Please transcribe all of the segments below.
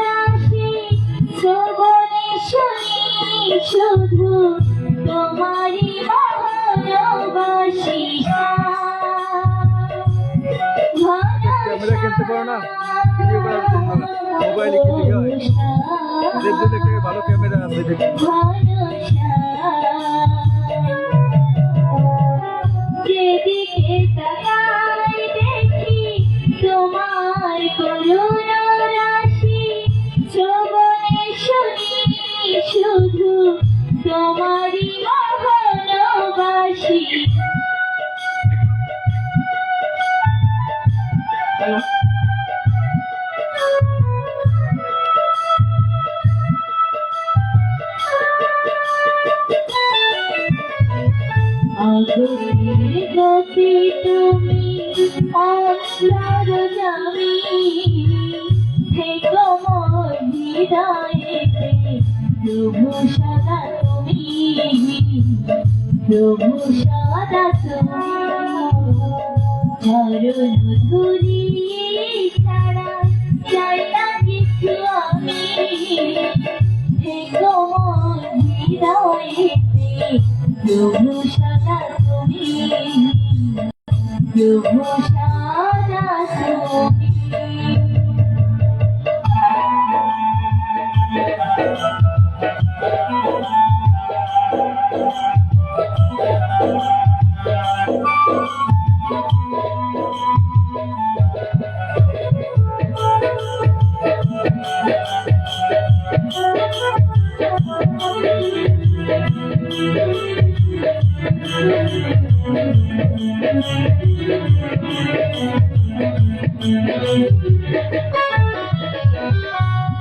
রাশি শ্রবণে শুনি শুধু তোমারই ভালোবাসি। ক্যামেরা কিনতে পারো না, ভিডিও করার জন্য মোবাইলে কি দিকে হয়, দেখতে ভালো ক্যামেরা আছে দেখি। যেদিকে তাকাই দেখি তোমার করুণা রাশি শ্রবণে শুনি শুধু তোমারই ভালোবাসি। আগুনের গতি তুমি অন্তর জামি থেকো মোর হৃদয়েতে প্রভু সদা তুমি, প্রভু সদা তুমি। চরণ ধুলি ছাড়া চাই না কিছু আমি থেকো মোর হৃদয়েতে প্রভু সদা তুমি, প্রভু সদা তুমি।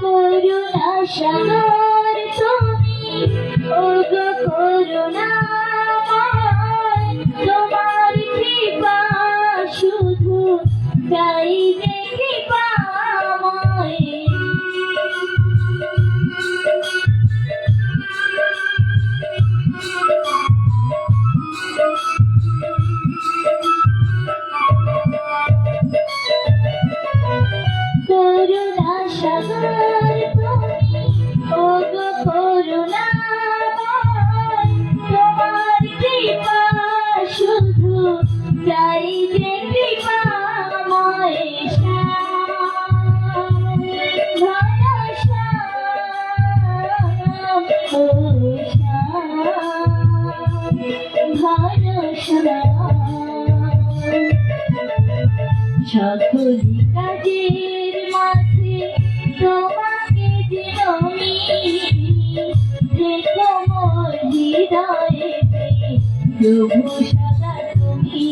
করুণা সাগর তুমি ওগো করুণাময়, তোমার কৃপা শুধু চাই যে কৃপাময়। করুণা সাগর তুমি ওগো করুণাময়, তোমার কৃপা শুধু চাই যে কৃপাময়। সকলি কাজের মাঝে তোমাকে চিনি থেকো মোর হৃদয়েতে প্রভু সদা তুমি,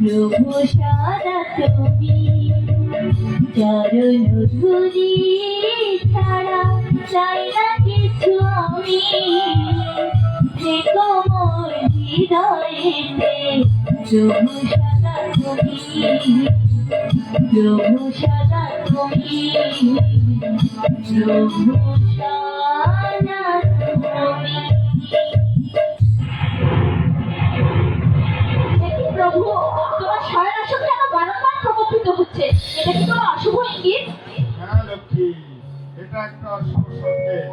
প্রভু সদা তুমি। চরণ ধুলি ছাড়া চাই না কিছু আমি থেকো মোর হৃদয়েতে প্রভু সদা তুমি, প্রভু সদা তুমি, প্রভু সদা তুমি। প্রভু তোমার ছয় আসন কেন বারংবার প্রকম্পিত হচ্ছে? এটা কি তোমার অশুভ ইঙ্গিত? হ্যাঁ লক্ষ্মী, এটা একটা অশুভ সংকেত।